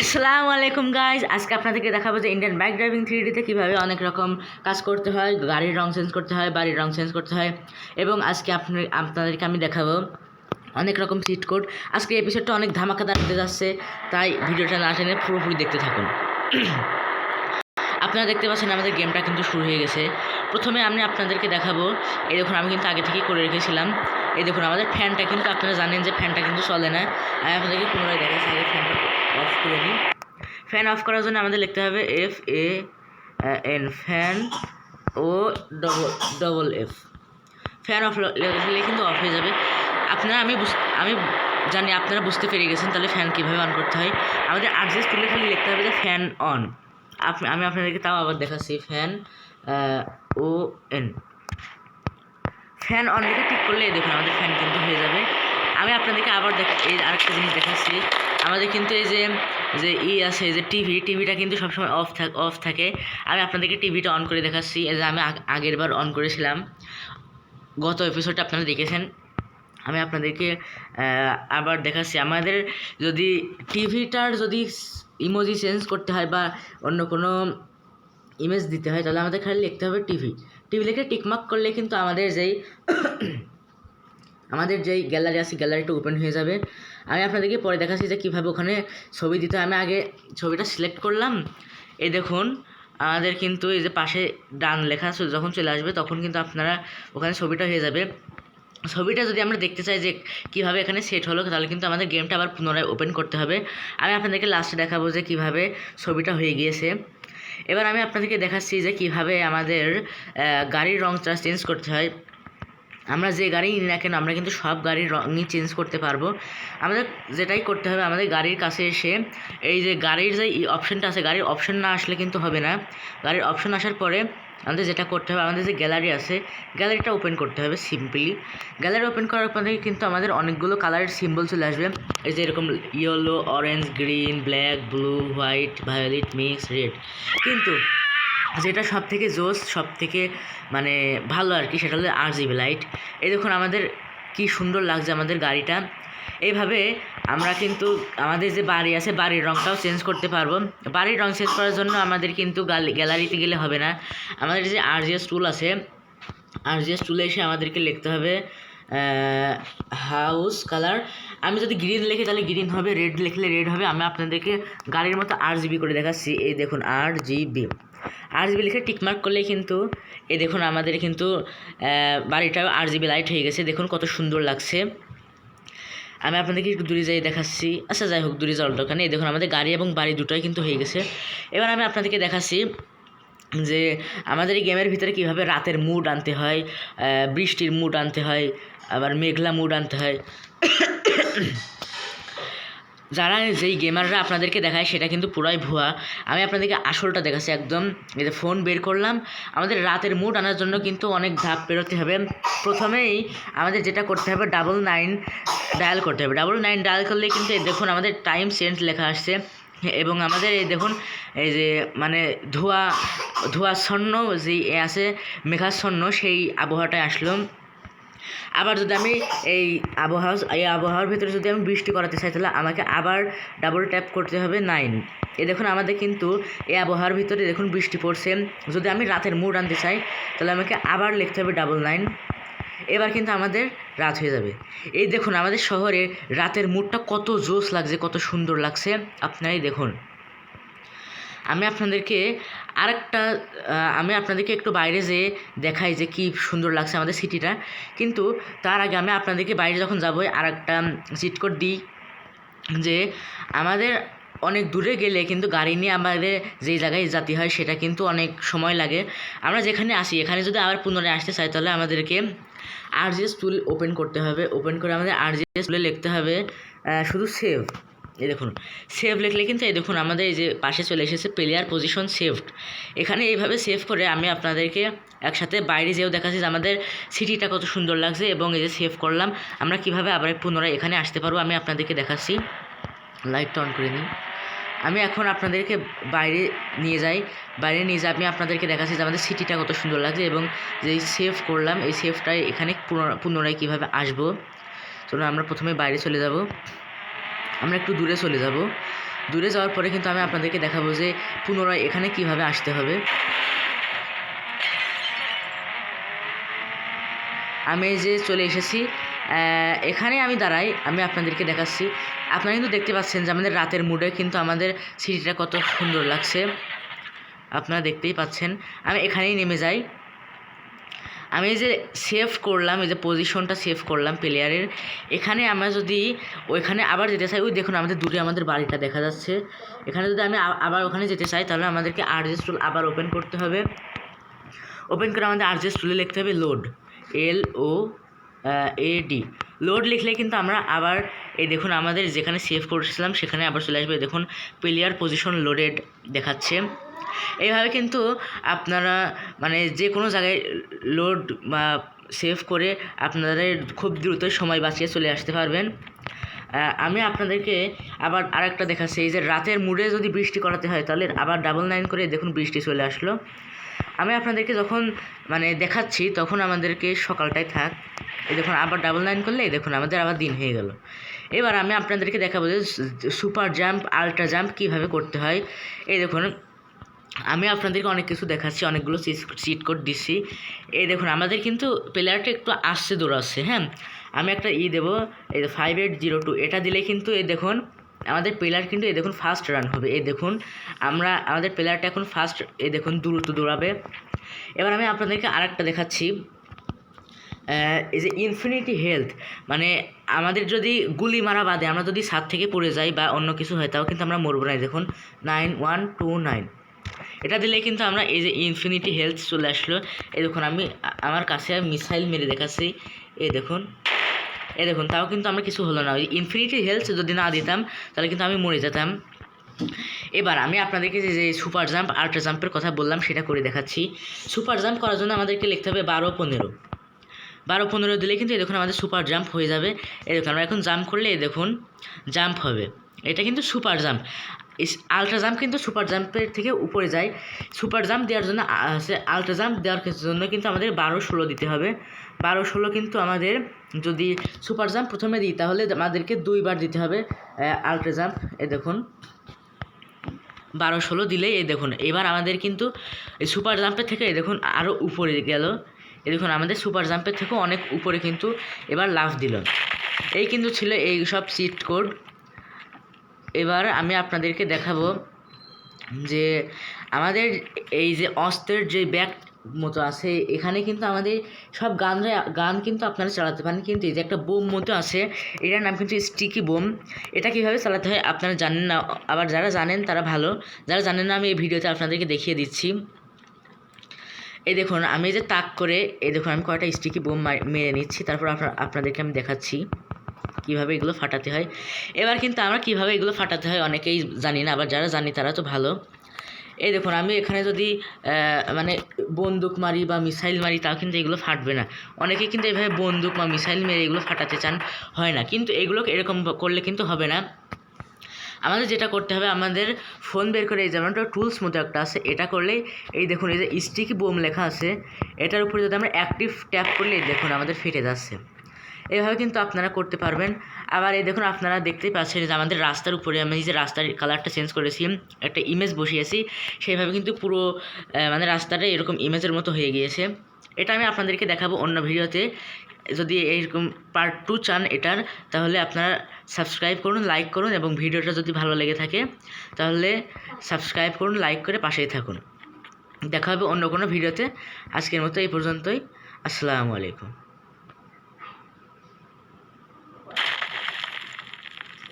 আসসালামু আলাইকুম গাইজ। আজকে আপনাদেরকে দেখাবো যে ইন্ডিয়ান বাইক ড্রাইভিং 3Dতে কীভাবে অনেক রকম কাজ করতে হয়, গাড়ির রং চেঞ্জ করতে হয়, বাড়ির রং চেঞ্জ করতে হয়। এবং আজকে আপনাদেরকে আমি দেখাবো অনেক রকম চিট কোড। আজকে এপিসোডটা অনেক ধামাকাদার হতে যাচ্ছে, তাই ভিডিওটা না টেনে পুরোপুরি দেখতে থাকুন। আপনারা দেখতে পাচ্ছেন আমাদের গেমটা কিন্তু শুরু হয়ে গেছে। প্রথমে আমি আপনাদেরকে দেখাবো, এই দেখুন আমি কিন্তু আগে থেকেই করে রেখেছিলাম। এই দেখুন আমাদের ফ্যানটা কিন্তু আপনারা জানেন যে ফ্যানটা কিন্তু চলে না। আমি আপনাদেরকে পুনরায় দেখাচ্ছি, আগে ফ্যানটা অফ করে নিই। ফ্যান অফ করার জন্য আমাদের লিখতে হবে FAN, ফ্যান ও ডবল F। ফ্যান অফ লিখলে কিন্তু অফ হয়ে যাবে। আমি জানি আপনারা বুঝতে পেরে গেছেন তাহলে ফ্যান কীভাবে অন করতে হয়। আমাদের অ্যাডজাস্ট তুলে খালি লিখতে হবে যে ফ্যান অন। আমি আপনাদেরকে তাও আবার দেখাচ্ছি, ফ্যান ON, ফ্যান অন লিখে ঠিক করলে দেখুন আমাদের ফ্যান কিন্তু হয়ে যাবে। আমি আপনাদেরকে আবার এই আরেকটা জিনিস দেখাচ্ছি। আমাদের কিন্তু এই যে আছে, এই যে টিভিটা কিন্তু সবসময় অফ থাকে। আমি আপনাদেরকে টিভিটা অন করে দেখাচ্ছি। এই যে আমি আগের বার অন করেছিলাম, গত এপিসোডটা আপনারা দেখেছেন। আমি আপনাদেরকে আবার দেখাচ্ছি। আমাদের যদি টিভিটার যদি ইমোজি চেঞ্জ করতে হয় বা অন্য কোনো ইমেজ দিতে হয়, তাহলে আমাদের খালি লিখতে হবে টিভি লিখে টিকমার্ক করলে কিন্তু আমাদের যেই গ্যালারি আছে গ্যালারিটা ওপেন হয়ে যাবে। আমি আপনাদেরকে পরে দেখাচ্ছি যে কীভাবে ওখানে ছবি দিতে হয়। আমি আগে ছবিটা সিলেক্ট করলাম। এই দেখুন আমাদের কিন্তু এই যে পাশে ডান লেখা যখন চলে আসবে তখন কিন্তু আপনারা ওখানে ছবিটা হয়ে যাবে। ছবিটা যদি আমরা দেখতে চাই যে কীভাবে এখানে সেট হলো, তাহলে কিন্তু আমাদের গেমটা আবার পুনরায় ওপেন করতে হবে। আমি আপনাদেরকে লাস্টে দেখাবো যে কীভাবে ছবিটা হয়ে গিয়েছে। এবার আমি আপনাদেরকে দেখাচ্ছি যে কীভাবে আমাদের গাড়ির রংটা চেঞ্জ করতে হয়। আমরা যে গাড়ি নিই না কেন আমরা কিন্তু সব গাড়ির রঙই চেঞ্জ করতে পারবো। আমাদের যেটাই করতে হবে, আমাদের গাড়ির কাছে এসে এই যে গাড়ির যে অপশানটা আছে, গাড়ির অপশান না আসলে কিন্তু হবে না। গাড়ির অপশান আসার পরে আমাদের যেটা করতে হবে, আমাদের যে গ্যালারি আছে গ্যালারিটা ওপেন করতে হবে সিম্পলি। গ্যালারি ওপেন করার পরে কিন্তু আমাদের অনেকগুলো কালারের সিম্বল চলে আসবে। এই যে এরকম yellow, orange, green, black, blue, white, violet, mix, red. কিন্তু যেটা সব থেকে জোস, সব থেকে মানে ভালো আর কি, সেটা হলো RGB লাইট। এই দেখুন আমাদের কি সুন্দর লাগছে আমাদের গাড়িটা। এইভাবে আমরা কিন্তু আমাদের যে বাড়ি আছে বাড়ির রঙটাও চেঞ্জ করতে পারবো। বাড়ির রং চেঞ্জ করার জন্য আমাদের কিন্তু গ্যালারিতে গেলে হবে না। আমাদের যে RGS টুল আছে, RGS টুলে এসে আমাদেরকে লিখতে হবে হাউস কালার। আমি যদি গ্রিন লিখি তাহলে গ্রিন হবে, রেড লিখলে রেড হবে। আমি আপনাদেরকে গাড়ির মতো RGB করে দেখাচ্ছি। এই দেখুন RGB লিখে টিকমার্ক করলেই কিন্তু এই দেখুন আমাদের কিন্তু বাড়িটাও RGB লাইট হয়ে গেছে। দেখুন কত সুন্দর লাগছে। আমি আপনাদেরকে একটু দূরে যাই দেখাচ্ছি। আচ্ছা যাই হোক, দূরে যাওয়ার দরকার নেই। দেখুন আমাদের গাড়ি এবং বাড়ি দুটোই কিন্তু হয়ে গেছে। এবার আমি আপনাদেরকে দেখাচ্ছি যে আমাদের এই গেমের ভিতরে কীভাবে রাতের মুড আনতে হয়, বৃষ্টির মুড আনতে হয়, আবার মেঘলা মুড আনতে হয়। যারা যেই গেমাররা আপনাদেরকে দেখায় সেটা কিন্তু পুরাই ভুয়া। আমি আপনাদেরকে আসলটা দেখাচ্ছি একদম। এই যে ফোন বের করলাম, আমাদের রাতের মুড আনার জন্য কিন্তু অনেক ধাপ পেরোতে হবে। প্রথমেই আমাদের যেটা করতে হবে 99 ডায়াল করতে হবে। 99 ডায়াল করলে কিন্তু দেখুন আমাদের টাইম চেঞ্জ লেখা আসছে। এবং আমাদের এই দেখুন এই যে মানে ধোঁয়াচ্ছন্ন যে আছে, মেঘাচ্ছন্ন, সেই আবহাওয়াটায় আসলো। আবার যদি আমি এই আবহাওয়ার ভিতরে যদি আমি বৃষ্টি করাতে চাই, তাহলে আমাকে আবার ডাবল ট্যাপ করতে হবে 9। এই দেখুন আমাদের কিন্তু এই আবহাওয়ার ভিতরে দেখুন বৃষ্টি পড়ছে। যদি আমি রাতের মুড আনতে চাই তাহলে আমাকে আবার লিখতে হবে 99। এবার কিন্তু আমাদের রাত হয়ে যাবে। এই দেখুন আমাদের শহরে রাতের মুডটা কত জোশ লাগছে, কত সুন্দর লাগছে, আপনারাই দেখুন। আমি আপনাদেরকে একটু বাইরে যেয়ে দেখাই যে কী সুন্দর লাগছে আমাদের সিটিটা। কিন্তু তার আগে আমি আপনাদেরকে বাইরে যখন যাবো আরেকটা চিট কোড দিই যে আমাদের অনেক দূরে গেলে কিন্তু গাড়ি নিয়ে আমাদের যেই জায়গায় যেতে হয় সেটা কিন্তু অনেক সময় লাগে। আমরা যেখানে আসি এখানে যদি আবার পুনরায় আসতে চাই তাহলে আমাদেরকে RGS টুল ওপেন করতে হবে। ওপেন করে আমাদের RGS টুলে লিখতে হবে শুধু সেভ। এই দেখুন সেভ লিখলে কিন্তু এই দেখুন আমাদের এই যে পাশে চলে এসেছে প্লেয়ার পজিশন সেভড। এখানে এইভাবে সেভ করে আমি আপনাদেরকে একসাথে বাইরে যেও দেখাচ্ছি যে আমাদের সিটিটা কত সুন্দর লাগছে। এবং এই যে সেভ করলাম, আমরা কিভাবে আবার পুনরায় এখানে আসতে পারবো আমি আপনাদেরকে দেখাচ্ছি। লাইটটা অন করে নিই। আমি এখন আপনাদেরকে বাইরে নিয়ে যাই। আমি আপনাদেরকে দেখাচ্ছি যে আমাদের সিটিটা কত সুন্দর লাগছে। এবং যেই সেভ করলাম এই সেভটাই এখানে পুনরায় কীভাবে আসবো। চলুন আমরা প্রথমে বাইরে চলে যাব। আমরা একটু দূরে চলে যাব। দূরে যাওয়ার পরে কিন্তু আমি আপনাদেরকে দেখাবো যে পুনরায় এখানে কিভাবে আসতে হবে। আমি এই যে চলে এসেছি, এখানে আমি দাঁড়াই, আমি আপনাদেরকে দেখাচ্ছি। আপনারা কিন্তু দেখতে পাচ্ছেন যে আমাদের রাতের মুডে কিন্তু আমাদের সিটিটা কত সুন্দর লাগছে, আপনারা দেখতেই পাচ্ছেন। আমি এখানেই নেমে যাই। আমি এই যে সেভ করলাম, এই যে পজিশনটা সেভ করলাম প্লেয়ারের, এখানে আমরা যদি ওইখানে আবার যেতে চাই, ওই দেখুন আমাদের দূরে আমাদের বাড়িটা দেখা যাচ্ছে। এখানে যদি আমি আবার ওখানে যেতে চাই তাহলে আমাদেরকে আরজেস টুল আবার ওপেন করতে হবে। ওপেন করে আমাদের আরজেস টুলে লিখতে হবে লোড, LOAD। লোড লিখলে কিন্তু আমরা আবার এই দেখুন আমাদের যেখানে সেভ করেছিলাম সেখানে আবার চলে আসবে। দেখুন প্লেয়ার পজিশন লোডেড দেখাচ্ছে। এইভাবে কিন্তু আপনারা মানে যে কোনো জায়গায় লোড বা সেভ করে আপনাদের খুব দ্রুত সময় বাঁচিয়ে চলে আসতে পারবেন। আমি আপনাদেরকে আবার আরেকটা দেখাচ্ছি। এই যে রাতের মুডে যদি বৃষ্টি করাতে হয় তাহলে আবার 999 করে দেখুন বৃষ্টি চলে আসলো। আমি আপনাদেরকে যখন মানে দেখাচ্ছি তখন আমাদেরকে সকালটাই থাক, এই দেখুন আবার 999 করলে এই দেখুন আমাদের আবার দিন হয়ে গেল। এবার আমি আপনাদেরকে দেখাবো যে সুপার জাম্প, আলট্রা জাম্প কীভাবে করতে হয়। এই দেখুন আমি আপনাদেরকে অনেক কিছু দেখাচ্ছি, অনেকগুলো চিট কোড দিচ্ছি। এই দেখুন আমাদের কিন্তু প্লেয়ারটা একটু আসছে দৌড়াচ্ছে। হ্যাঁ, আমি একটা দেবো, এই যে 5802, এটা দিলে কিন্তু এই দেখুন আমাদের প্লেয়ার কিন্তু এই দেখুন ফার্স্ট রান হবে। এই দেখুন আমাদের প্লেয়ারটা এখন ফার্স্ট, এই দেখুন দ্রুত দৌড়াবে। এবার আমি আপনাদেরকে আরেকটা দেখাচ্ছি। এই যে ইনফিনিটি হেলথ, মানে আমাদের যদি গুলি মারা বাদে আমরা যদি ছাদ থেকে পড়ে যাই বা অন্য কিছু হয় তাও কিন্তু আমরা মরবো না। দেখুন 9129, এটা দিলে কিন্তু আমরা এই যে ইনফিনিটি হেলথ চলে আসলো। এই দেখুন আমি আমার কাছে মিসাইল মেরে দেখাচ্ছি, এই দেখুন তাও কিন্তু আমরা কিছু হলো না। ওই ইনফিনিটি হেলথ যদি না দিতাম তাহলে কিন্তু আমি মরে যেতাম। এবার আমি আপনাদেরকে যে সুপার জাম্প, আল্ট্রা জাম্পের কথা বললাম সেটা করে দেখাচ্ছি। সুপার জাম্প করার জন্য আমাদেরকে লিখতে হবে 12-15 দিলে কিন্তু এই দেখুন আমাদের সুপার জাম্প হয়ে যাবে। এই দেখুন আমরা এখন জাম্প করলে এই দেখুন জাম্প হবে। এটা কিন্তু সুপার জাম্প। আলট্রা জাম্প কিন্তু সুপার জাম্পের থেকে উপরে যায়। সুপার জাম্প দেওয়ার জন্য আলট্রা জাম্প দেওয়ার জন্য কিন্তু আমাদের 12-16 দিতে হবে। 12-16 কিন্তু আমাদের যদি সুপার জাম্প প্রথমে দিই তাহলে আমাদেরকে 2বার দিতে হবে আলট্রা জাম্প। এই দেখুন 12-16 দিলে এই দেখুন এবার আমাদের কিন্তু এই সুপার জাম্পের থেকে এই দেখুন আরও উপরে গেল। এই দেখুন আমাদের সুপার জাম্পের থেকেও অনেক উপরে কিন্তু এবার লাফ দিল। এই কিন্তু ছিল এই সব চিট কোড। এবার আমি আপনাদেরকে দেখাবো যে আমাদের এই যে অস্ত্রের যে ব্যাগ মতো আছে, এখানে কিন্তু আমাদের সব গান কিন্তু আপনারা চালাতে পারেন। কিন্তু এই যে একটা বোম মতো আছে, এটার নাম কিন্তু স্টিকি বোম। এটা কীভাবে চালাতে হয় আপনারা জানেন না, আবার যারা জানেন তারা ভালো, যারা জানেন না আমি এই ভিডিওতে আপনাদেরকে দেখিয়ে দিচ্ছি। এই দেখুন আমি যে তাক করে এই দেখুন আমি কয়টা স্টিকি বোম মেরে নিচ্ছি, তারপর আপনাদেরকে আমি দেখাচ্ছি কীভাবে এগুলো ফাটাতে হয়। এবার কিন্তু আমরা কীভাবে এগুলো ফাটাতে হয় অনেকেই জানি না, আবার যারা জানি তারা তো ভালো। এই দেখুন আমি এখানে যদি মানে বন্দুক মারি বা মিসাইল মারি তাও কিন্তু এগুলো ফাটবে না। অনেকেই কিন্তু এইভাবে বন্দুক বা মিসাইল মেরে এগুলো ফাটাতে চান, হয় না। কিন্তু এগুলো এরকম করলে কিন্তু হবে না। আমাদের যেটা করতে হবে, আমাদের ফোন বের করে এই যেমনটা টুলস মতো একটা আছে, এটা করলেই এই দেখুন এই যে স্টিকি বোম লেখা আছে, এটার উপরে যদি আমরা অ্যাক্টিভ ট্যাপ করলে দেখুন আমাদের ফেটে যাচ্ছে। এভাবে কিন্তু আপনারা করতে পারবেন। আবার এই দেখুন আপনারা দেখতেই পাচ্ছেন যে আমাদের রাস্তার উপরে আমি যে রাস্তার কালারটা চেঞ্জ করেছি, একটা ইমেজ বসিয়েছি, সেইভাবে কিন্তু পুরো মানে রাস্তাটা এরকম ইমেজের মতো হয়ে গিয়েছে। এটা আমি আপনাদেরকে দেখাবো অন্য ভিডিওতে। যদি এইরকম পার্ট 2 চান এটার, তাহলে আপনারা সাবস্ক্রাইব করুন, লাইক করুন, এবং ভিডিওটা যদি ভালো লেগে থাকে তাহলে সাবস্ক্রাইব করুন, লাইক করে পাশেই থাকুন। দেখা হবে অন্য কোনো ভিডিওতে। আজকের মতো এই পর্যন্তই। আসসালামু আলাইকুম।